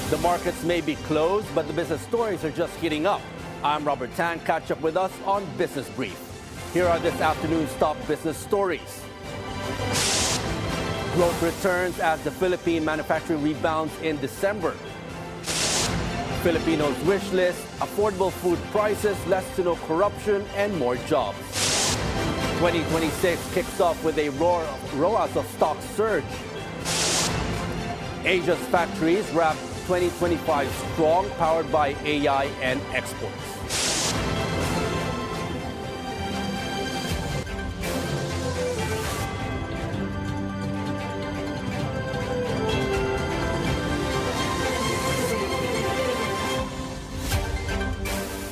The markets may be closed, but the business stories are just heating up. I'm Robert Tan. Catch up with us on Business Brief. Here are this afternoon's top business stories. Growth returns as the Philippine manufacturing rebounds in December. Filipinos' wish list, affordable food prices, less to no corruption, and more jobs. 2026 kicks off with a ROAS of stock surge. Asia's factories wrap 2025 strong, powered by AI and exports.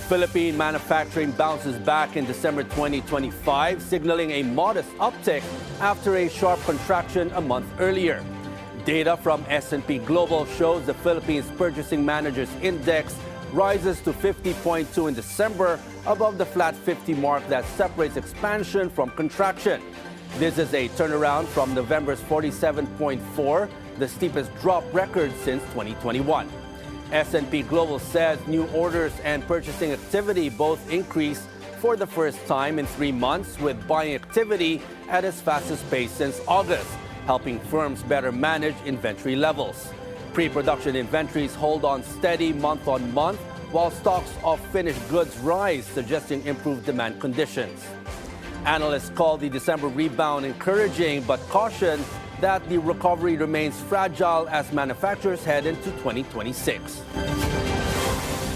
Philippine manufacturing bounces back in December 2025, signaling a modest uptick after a sharp contraction a month earlier. Data from S&P Global shows the Philippines Purchasing Managers Index rises to 50.2 in December, above the flat 50 mark that separates expansion from contraction. This is a turnaround from November's 47.4, the steepest drop record since 2021. S&P Global says new orders and purchasing activity both increased for the first time in 3 months, with buying activity at its fastest pace since August, helping firms better manage inventory levels. Pre-production inventories hold on steady month on month, while stocks of finished goods rise, suggesting improved demand conditions. Analysts call the December rebound encouraging, but caution that the recovery remains fragile as manufacturers head into 2026.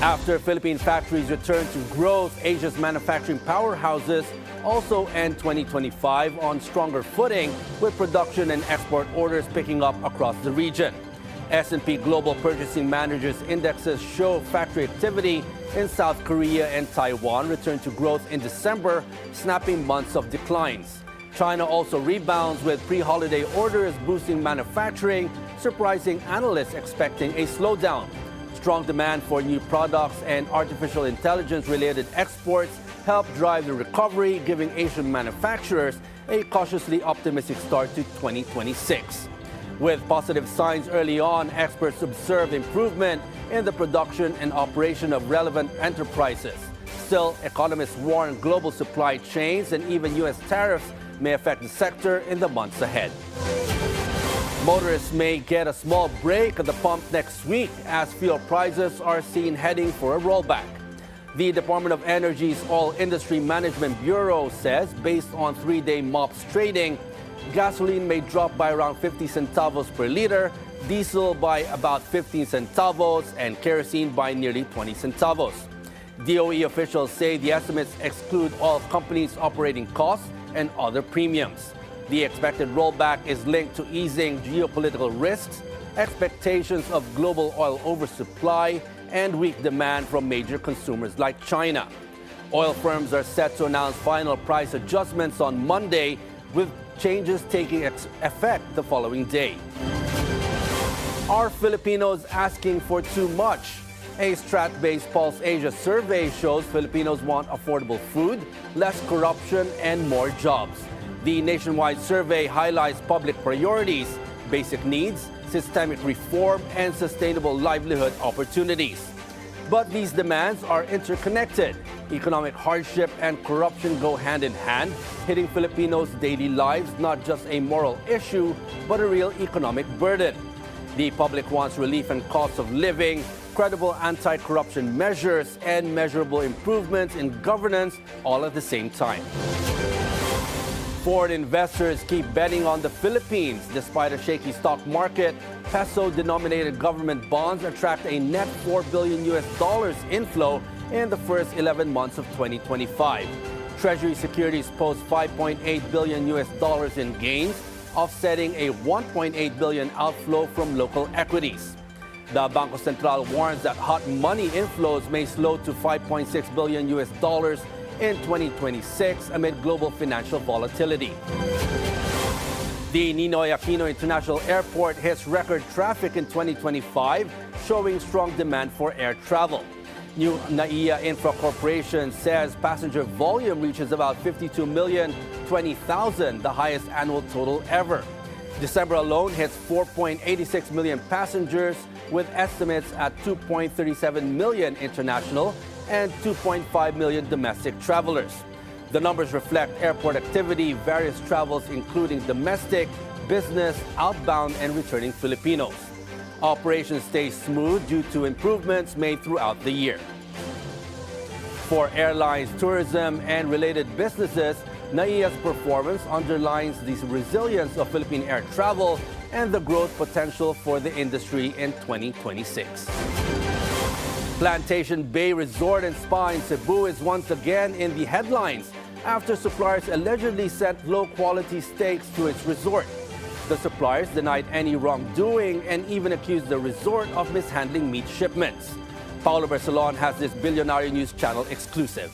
After Philippine factories return to growth, Asia's manufacturing powerhouses also end 2025 on stronger footing, with production and export orders picking up across the region. S&P Global Purchasing Managers Indexes show factory activity in South Korea and Taiwan return to growth in December, snapping months of declines. China also rebounds with pre-holiday orders boosting manufacturing, surprising analysts expecting a slowdown. Strong demand for new products and artificial intelligence-related exports help drive the recovery, giving Asian manufacturers a cautiously optimistic start to 2026. With positive signs early on, experts observe improvement in the production and operation of relevant enterprises. Still, economists warn global supply chains and even U.S. tariffs may affect the sector in the months ahead. Motorists may get a small break at the pump next week as fuel prices are seen heading for a rollback. The Department of Energy's Oil Industry Management Bureau says, based on 3-day MOPS trading, gasoline may drop by around 50 centavos per liter, diesel by about 15 centavos, and kerosene by nearly 20 centavos. DOE officials say the estimates exclude all companies' operating costs and other premiums. The expected rollback is linked to easing geopolitical risks, expectations of global oil oversupply, and weak demand from major consumers like China. Oil firms are set to announce final price adjustments on Monday, with changes taking effect the following day. Are Filipinos asking for too much? A Stratbase Pulse Asia survey shows Filipinos want affordable food, less corruption, and more jobs. The nationwide survey highlights public priorities, basic needs, systemic reform, and sustainable livelihood opportunities. But these demands are interconnected. Economic hardship and corruption go hand in hand, hitting Filipinos' daily lives, not just a moral issue, but a real economic burden. The public wants relief in cost of living, credible anti-corruption measures, and measurable improvements in governance, all at the same time. Foreign investors keep betting on the Philippines. Despite a shaky stock market, peso-denominated government bonds attract a net $4 billion inflow in the first 11 months of 2025. Treasury securities post $5.8 billion in gains, offsetting a $1.8 billion outflow from local equities. The Bangko Sentral warns that hot money inflows may slow to $5.6 billion in 2026 amid global financial volatility. The Ninoy Aquino International Airport hits record traffic in 2025, showing strong demand for air travel. New NAIA Infra Corporation says passenger volume reaches about 52,020,000, the highest annual total ever. December alone hits 4.86 million passengers, with estimates at 2.37 million international and 2.5 million domestic travelers. The numbers reflect airport activity, various travels including domestic, business, outbound, and returning Filipinos. Operations stay smooth due to improvements made throughout the year. For airlines, tourism, and related businesses, NAIA's performance underlines the resilience of Philippine air travel and the growth potential for the industry in 2026. Plantation Bay Resort and Spa in Cebu is once again in the headlines after suppliers allegedly sent low-quality steaks to its resort. The suppliers denied any wrongdoing and even accused the resort of mishandling meat shipments. Paulo Barcelon has this Bilyonaryo News Channel exclusive.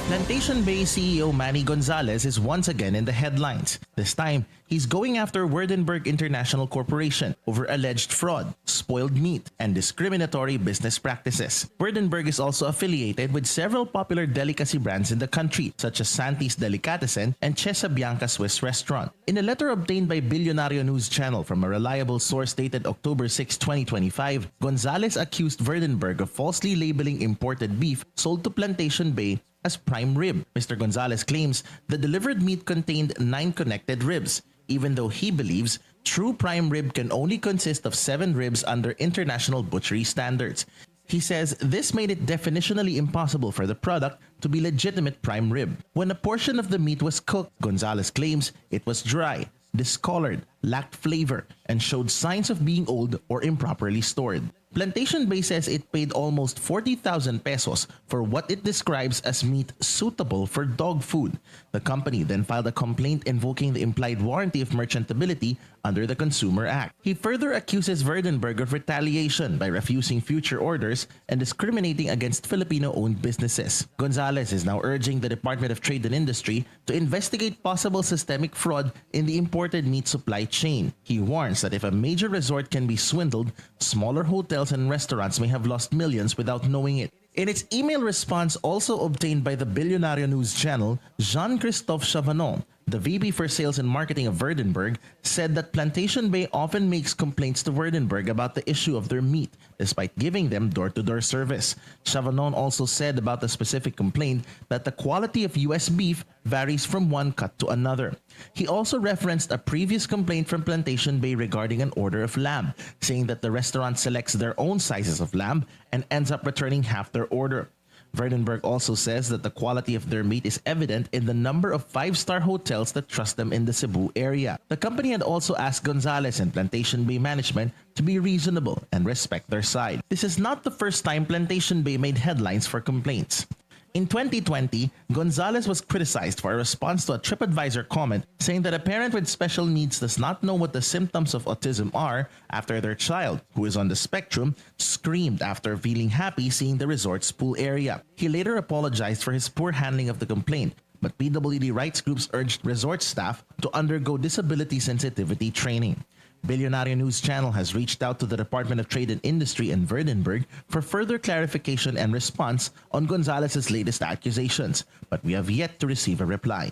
Plantation Bay CEO Manny Gonzalez is once again in the headlines. This time, he's going after Werdenberg International Corporation over alleged fraud, spoiled meat, and discriminatory business practices. Werdenberg is also affiliated with several popular delicacy brands in the country, such as Santi's Delicatessen and Chesa Bianca Swiss Restaurant. In a letter obtained by Bilyonaryo News Channel from a reliable source dated October 6, 2025, Gonzalez accused Werdenberg of falsely labeling imported beef sold to Plantation Bay as prime rib. Mr. Gonzalez claims the delivered meat contained 9 connected ribs, even though he believes true prime rib can only consist of 7 ribs under international butchery standards. He says this made it definitionally impossible for the product to be legitimate prime rib. When a portion of the meat was cooked, Gonzalez claims it was dry, discolored, lacked flavor, and showed signs of being old or improperly stored. Plantation Bay says it paid almost 40,000 pesos for what it describes as meat suitable for dog food. The company then filed a complaint invoking the implied warranty of merchantability under the Consumer Act. He further accuses Werdenberg of retaliation by refusing future orders and discriminating against Filipino-owned businesses. Gonzalez is now urging the Department of Trade and Industry to investigate possible systemic fraud in the imported meat supply chain. He warns that if a major resort can be swindled, smaller hotels and restaurants may have lost millions without knowing it. In its email response also obtained by the Bilyonaryo News Channel, Jean-Christophe Chavanon, the VP for Sales and Marketing of Werdenberg, said that Plantation Bay often makes complaints to Werdenberg about the issue of their meat, despite giving them door-to-door service. Chavanon also said about the specific complaint that the quality of U.S. beef varies from one cut to another. He also referenced a previous complaint from Plantation Bay regarding an order of lamb, saying that the restaurant selects their own sizes of lamb and ends up returning half their order. Werdenberg also says that the quality of their meat is evident in the number of 5-star hotels that trust them in the Cebu area. The company had also asked Gonzalez and Plantation Bay management to be reasonable and respect their side. This is not the first time Plantation Bay made headlines for complaints. In 2020, Gonzalez was criticized for a response to a TripAdvisor comment saying that a parent with special needs does not know what the symptoms of autism are after their child, who is on the spectrum, screamed after feeling happy seeing the resort's pool area. He later apologized for his poor handling of the complaint, but PWD rights groups urged resort staff to undergo disability sensitivity training. Bilyonaryo News Channel has reached out to the Department of Trade and Industry and Werdenberg for further clarification and response on Gonzalez's latest accusations, but we have yet to receive a reply.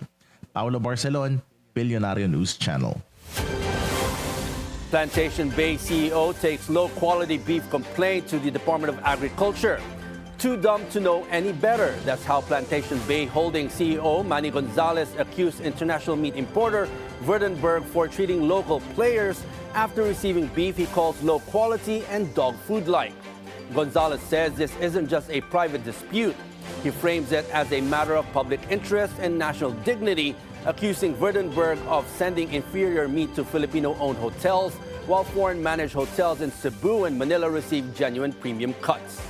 Paulo Barcelon, Bilyonaryo News Channel. Plantation Bay CEO takes low-quality beef complaint to the Department of Agriculture. Too dumb to know any better. That's how Plantation Bay Holding CEO Manny Gonzalez accused international meat importer Werdenberg for treating local players after receiving beef he calls low quality and dog food-like. Gonzalez says this isn't just a private dispute. He frames it as a matter of public interest and national dignity, accusing Werdenberg of sending inferior meat to Filipino-owned hotels, while foreign-managed hotels in Cebu and Manila receive genuine premium cuts.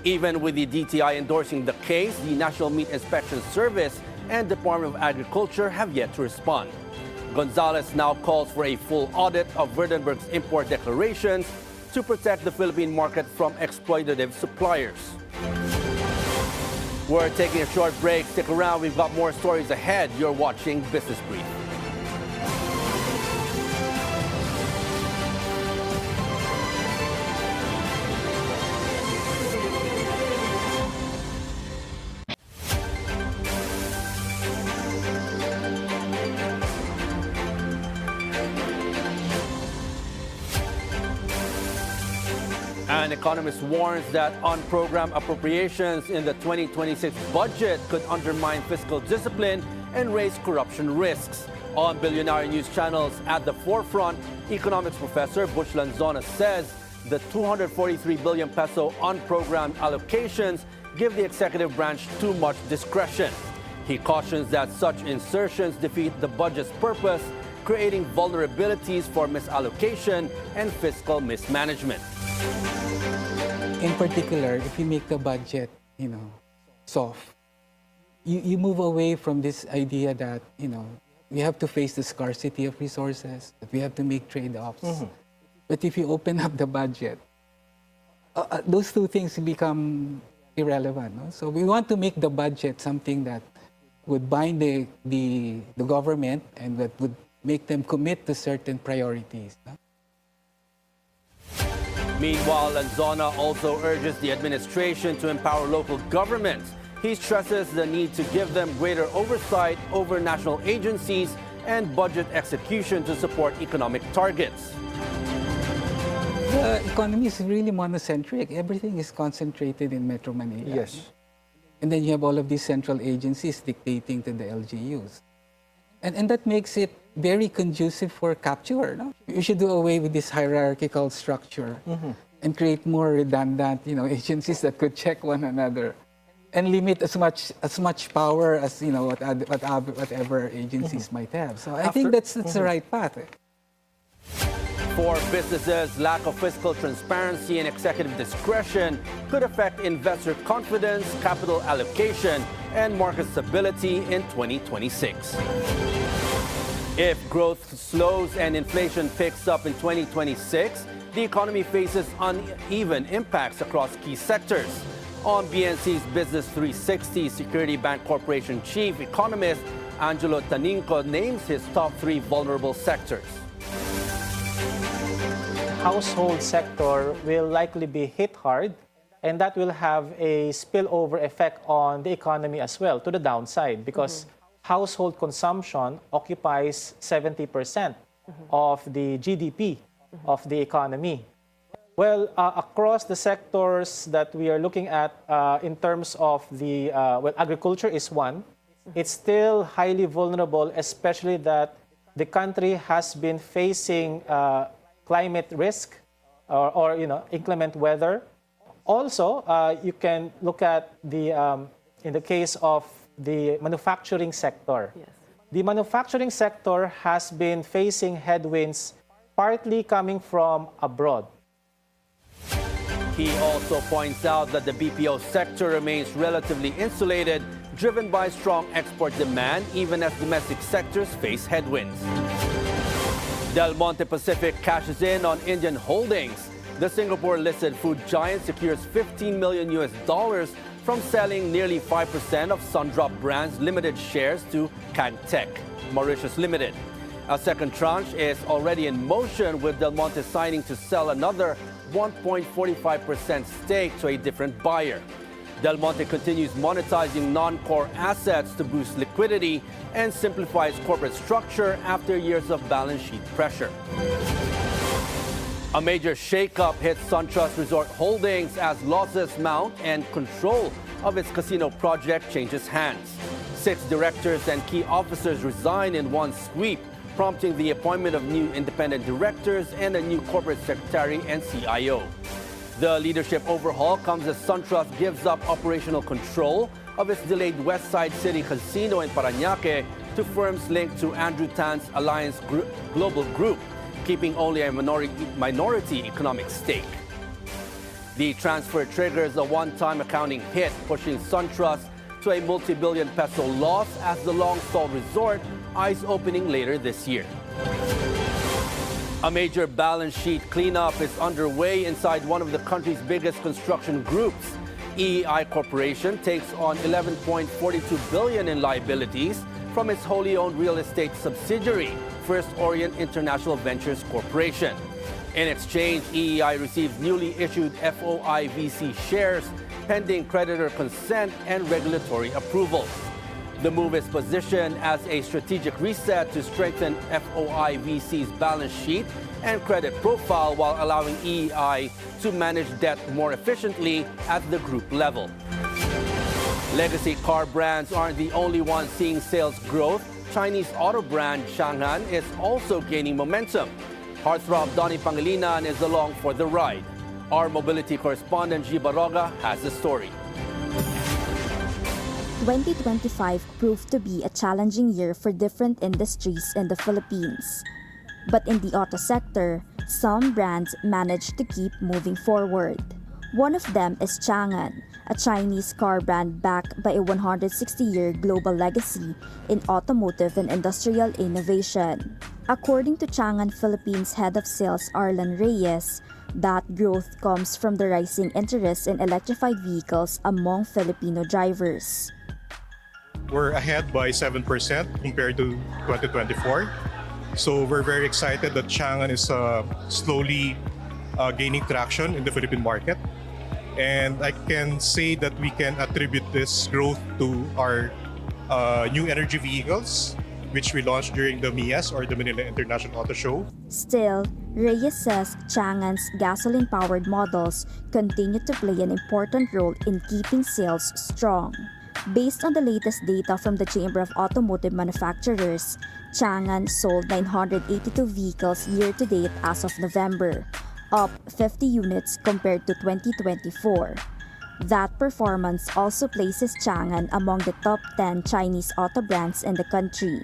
Even with the DTI endorsing the case, the National Meat Inspection Service and Department of Agriculture have yet to respond. Gonzalez now calls for a full audit of Werdenberg's import declarations to protect the Philippine market from exploitative suppliers. We're taking a short break. Stick around. We've got more stories ahead. You're watching Business Brief. An economist warns that unprogrammed appropriations in the 2026 budget could undermine fiscal discipline and raise corruption risks. On Bilyonaryo News Channel's At the Forefront, economics professor Butch Lanzona says the 243 billion peso unprogrammed allocations give the executive branch too much discretion. He cautions that such insertions defeat the budget's purpose, creating vulnerabilities for misallocation and fiscal mismanagement. In particular, if you make the budget, soft, you move away from this idea that, we have to face the scarcity of resources, that we have to make trade-offs. Mm-hmm. But if you open up the budget, those two things become irrelevant. No? So we want to make the budget something that would bind the government and that would make them commit to certain priorities. No? Meanwhile, Lanzona also urges the administration to empower local governments. He stresses the need to give them greater oversight over national agencies and budget execution to support economic targets. The economy is really monocentric. Everything is concentrated in Metro Manila. Yes. And then you have all of these central agencies dictating to the LGUs. And that makes it very conducive for capture. No? You should do away with this hierarchical structure and create more redundant, agencies that could check one another and limit as much power as whatever agencies might have. So I think that's the right path. For businesses, lack of fiscal transparency and executive discretion could affect investor confidence, capital allocation, and market stability in 2026. If growth slows and inflation picks up in 2026, the economy faces uneven impacts across key sectors. On BNC's Business 360, Security Bank Corporation Chief Economist Angelo Taninco names his top 3 vulnerable sectors. Household sector will likely be hit hard, and that will have a spillover effect on the economy as well, to the downside, because household consumption occupies 70% of the GDP of the economy. Well, across the sectors that we are looking at in terms of the, agriculture is one. It's still highly vulnerable, especially that the country has been facing climate risk or inclement weather. Also, you can look at the, in the case of the manufacturing sector. Yes. The manufacturing sector has been facing headwinds partly coming from abroad. He also points out that the BPO sector remains relatively insulated, driven by strong export demand, even as domestic sectors face headwinds. Monte Pacific cashes in on Indian holdings. The Singapore-listed food giant secures $15 million from selling nearly 5% of Suntrust brand's limited shares to Cagtech, Mauritius Limited. A second tranche is already in motion, with Del Monte signing to sell another 1.45% stake to a different buyer. Del Monte continues monetizing non-core assets to boost liquidity and simplify its corporate structure after years of balance sheet pressure. A major shakeup hits Suntrust Resort Holdings as losses mount and control of its casino project changes hands. 6 directors and key officers resign in one sweep, prompting the appointment of new independent directors and a new corporate secretary and CIO. The leadership overhaul comes as Suntrust gives up operational control of its delayed West Side City Casino in Parañaque to firms linked to Andrew Tan's Alliance Global Group, keeping only a minority economic stake. The transfer triggers a one-time accounting hit, pushing Suntrust to a multi-billion peso loss as the long-stalled resort eyes opening later this year. A major balance sheet cleanup is underway inside one of the country's biggest construction groups. EEI Corporation takes on 11.42 billion in liabilities from its wholly owned real estate subsidiary, First Orient International Ventures Corporation. In exchange, EEI receives newly issued FOIVC shares pending creditor consent and regulatory approval. The move is positioned as a strategic reset to strengthen FOIVC's balance sheet and credit profile while allowing EEI to manage debt more efficiently at the group level. Legacy car brands aren't the only ones seeing sales growth. Chinese auto brand Changan is also gaining momentum. Heartthrob Donnie Pangilinan is along for the ride. Our mobility correspondent G. Baroga has the story. 2025 proved to be a challenging year for different industries in the Philippines. But in the auto sector, some brands managed to keep moving forward. One of them is Changan, a Chinese car brand backed by a 160-year global legacy in automotive and industrial innovation. According to Changan Philippines Head of Sales Arlan Reyes, that growth comes from the rising interest in electrified vehicles among Filipino drivers. We're ahead by 7% compared to 2024. So we're very excited that Changan is slowly gaining traction in the Philippine market. And I can say that we can attribute this growth to our new energy vehicles, which we launched during the MIAS or the Manila International Auto Show. Still, Reyes says Changan's gasoline-powered models continue to play an important role in keeping sales strong. Based on the latest data from the Chamber of Automotive Manufacturers, Changan sold 982 vehicles year-to-date as of November, up 50 units compared to 2024. That performance also places Changan among the top 10 Chinese auto brands in the country.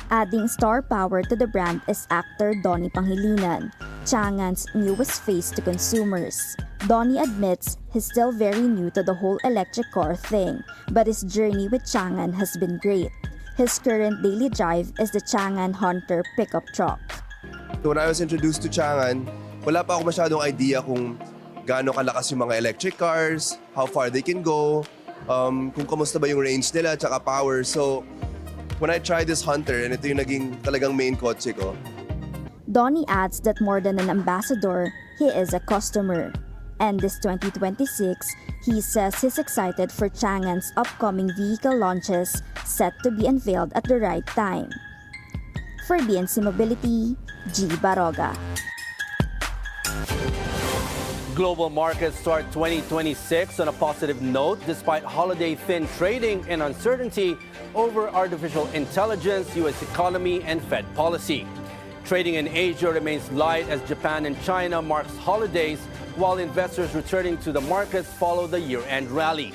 Adding star power to the brand is actor Donnie Pangilinan, Changan's newest face to consumers. Donnie admits he's still very new to the whole electric car thing, but his journey with Changan has been great. His current daily drive is the Changan Hunter pickup truck. When I was introduced to Changan, wala pa ako masyadong idea kung gaano kalakas yung mga electric cars, how far they can go, kung kamusta ba yung range nila, tsaka power. So, when I tried this Hunter, and ito yung naging talagang main kotse ko. Donnie adds that more than an ambassador, he is a customer. And this 2026, he says he's excited for Changan's upcoming vehicle launches set to be unveiled at the right time. For BNC Mobility, G. Baroga. Global markets start 2026 on a positive note despite holiday-thin trading and uncertainty over artificial intelligence, U.S. economy, and Fed policy. Trading in Asia remains light as Japan and China marks holidays, while investors returning to the markets follow the year-end rally.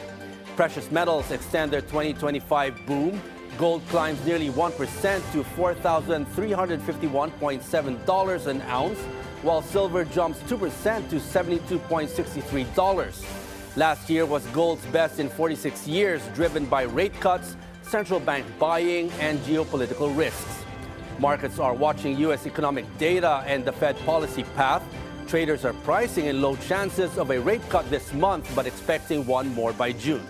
Precious metals extend their 2025 boom. Gold climbs nearly 1% to $4,351.7 an ounce, while silver jumps 2% to $72.63. Last year was gold's best in 46 years, driven by rate cuts, central bank buying, and geopolitical risks. Markets are watching U.S. economic data and the Fed policy path. Traders are pricing in low chances of a rate cut this month, but expecting one more by June.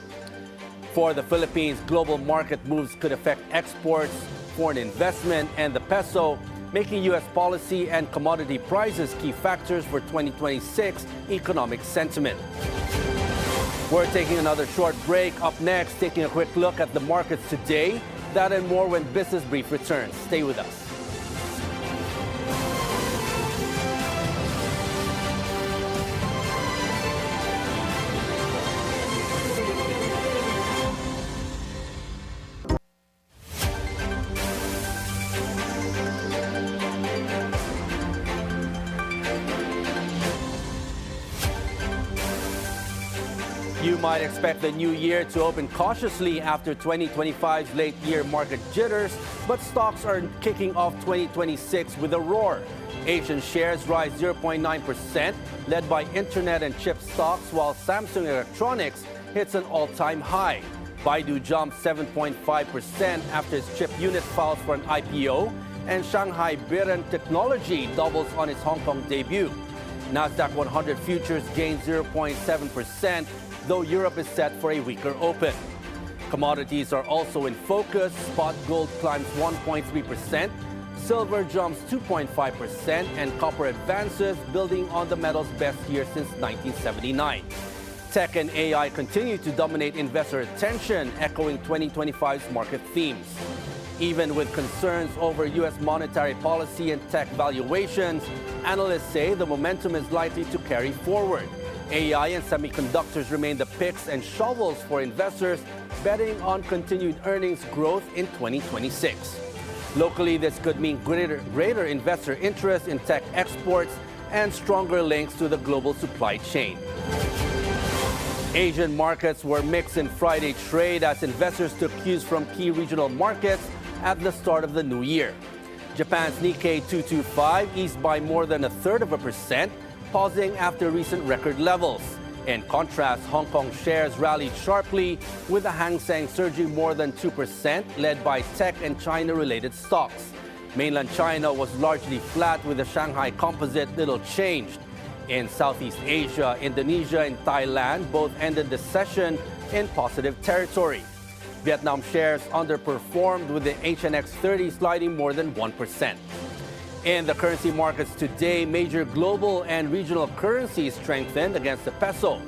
For the Philippines, global market moves could affect exports, foreign investment, and the peso, making U.S. policy and commodity prices key factors for 2026 economic sentiment. We're taking another short break. Up next, taking a quick look at the markets today. That and more when Business Brief returns. Stay with us. You might expect the new year to open cautiously after 2025's late year market jitters, but stocks are kicking off 2026 with a roar. Asian shares rise 0.9%, led by internet and chip stocks, while Samsung Electronics hits an all-time high. Baidu jumps 7.5% after its chip unit files for an IPO, and Shanghai Biren Technology doubles on its Hong Kong debut. Nasdaq 100 futures gain 0.7%, though Europe is set for a weaker open. Commodities are also in focus. Spot gold climbs 1.3%, silver jumps 2.5%, and copper advances, building on the metal's best year since 1979. Tech and AI continue to dominate investor attention, echoing 2025's market themes. Even with concerns over U.S. monetary policy and tech valuations, analysts say the momentum is likely to carry forward. AI and semiconductors remain the picks and shovels for investors betting on continued earnings growth in 2026. Locally, this could mean greater investor interest in tech exports and stronger links to the global supply chain. Asian markets were mixed in Friday trade as investors took cues from key regional markets at the start of the new year. Japan's Nikkei 225 eased by more than 1/3%, pausing after recent record levels. In contrast, Hong Kong shares rallied sharply, with the Hang Seng surging more than 2%, led by tech and China-related stocks. Mainland China was largely flat, with the Shanghai Composite little changed. In Southeast Asia, Indonesia and Thailand both ended the session in positive territory. Vietnam shares underperformed, with the HNX 30 sliding more than 1%. In the currency markets today, major global and regional currencies strengthened against the peso.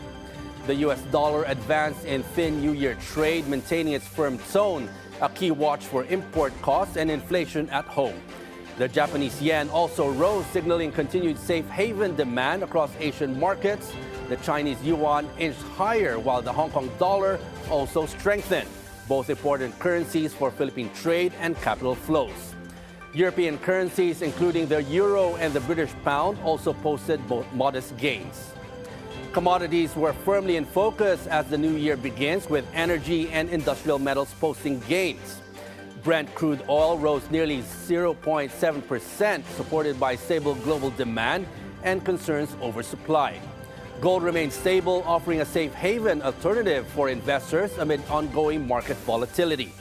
The U.S. dollar advanced in thin New Year trade, maintaining its firm tone, a key watch for import costs and inflation at home. The Japanese yen also rose, signaling continued safe haven demand across Asian markets. The Chinese yuan inched higher, while the Hong Kong dollar also strengthened, both important currencies for Philippine trade and capital flows. European currencies, including the euro and the British pound, also posted both modest gains. Commodities were firmly in focus as the new year begins, with energy and industrial metals posting gains. Brent crude oil rose nearly 0.7%, supported by stable global demand and concerns over supply. Gold remains stable, offering a safe haven alternative for investors amid ongoing market volatility.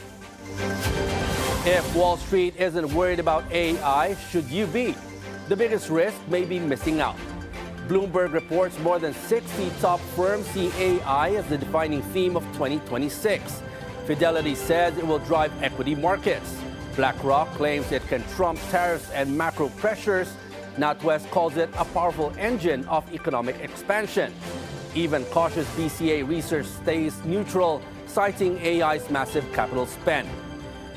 If Wall Street isn't worried about AI, should you be? The biggest risk may be missing out. Bloomberg reports more than 60 top firms see AI as the defining theme of 2026. Fidelity says it will drive equity markets. BlackRock claims it can trump tariffs and macro pressures. NatWest calls it a powerful engine of economic expansion. Even cautious BCA research stays neutral, citing AI's massive capital spend.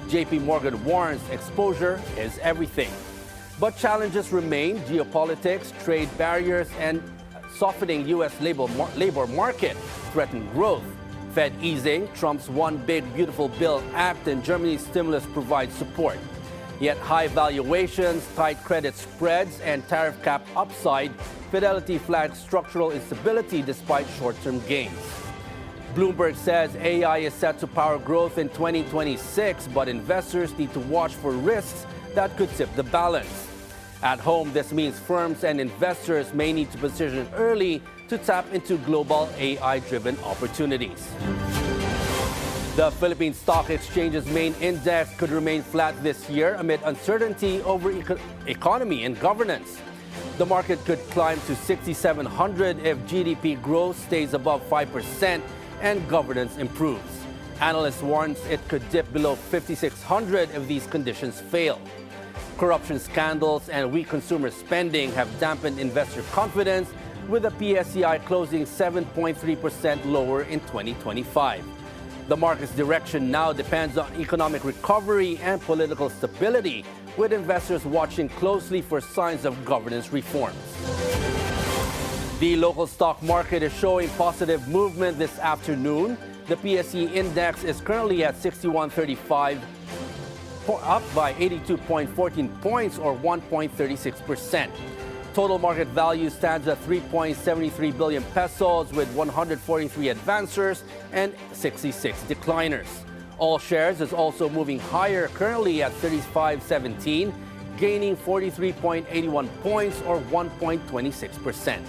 JP Morgan warns exposure is everything. But challenges remain: geopolitics, trade barriers, and softening U.S. labor market threaten growth. Fed easing, Trump's One Big Beautiful Bill Act, and Germany's stimulus provide support. Yet high valuations, tight credit spreads, and tariff cap upside, Fidelity flags structural instability despite short-term gains. Bloomberg says AI is set to power growth in 2026, but investors need to watch for risks that could tip the balance. At home, this means firms and investors may need to position early to tap into global AI-driven opportunities. The Philippine Stock Exchange's main index could remain flat this year amid uncertainty over economy and governance. The market could climb to 6,700 if GDP growth stays above 5% and governance improves. Analysts warn it could dip below 5,600 if these conditions fail. Corruption scandals and weak consumer spending have dampened investor confidence, with the PSCI closing 7.3% lower in 2025. The market's direction now depends on economic recovery and political stability, with investors watching closely for signs of governance reforms. The local stock market is showing positive movement this afternoon. The PSE index is currently at 6135, up by 82.14 points or 1.36%. Total market value stands at 3.73 billion pesos, with 143 advancers and 66 decliners. All shares is also moving higher, currently at 35.17, gaining 43.81 points or 1.26%.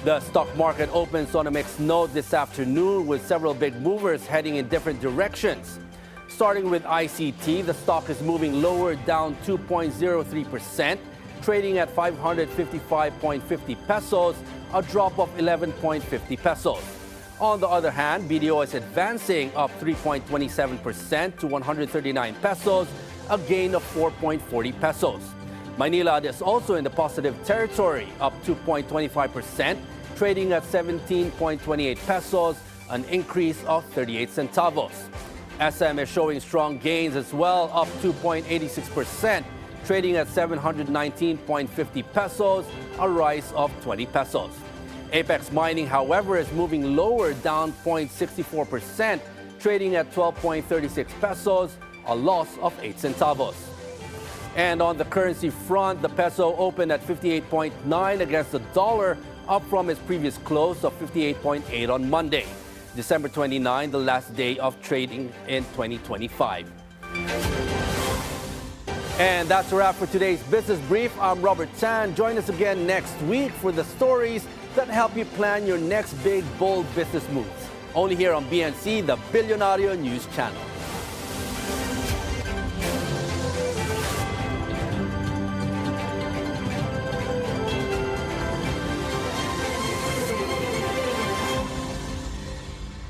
The stock market opens on a mixed note this afternoon, with several big movers heading in different directions. Starting with ICT, the stock is moving lower, down 2.03%, trading at 555.50 pesos, a drop of 11.50 pesos. On the other hand, BDO is advancing, up 3.27% to 139 pesos, a gain of 4.40 pesos. Manila is also in the positive territory, up 2.25%, trading at 17.28 pesos, an increase of 38 centavos. SM is showing strong gains as well, up 2.86%, trading at 719.50 pesos, a rise of 20 pesos. Apex Mining, however, is moving lower, down 0.64%, trading at 12.36 pesos, a loss of 8 centavos. And on the currency front, the peso opened at 58.9 against the dollar, up from its previous close of 58.8 on Monday, December 29, the last day of trading in 2025. And that's a wrap for today's Business Brief. I'm Robert Tan. Join us again next week for the stories that help you plan your next big, bold business moves. Only here on BNC, the Bilyonaryo News Channel.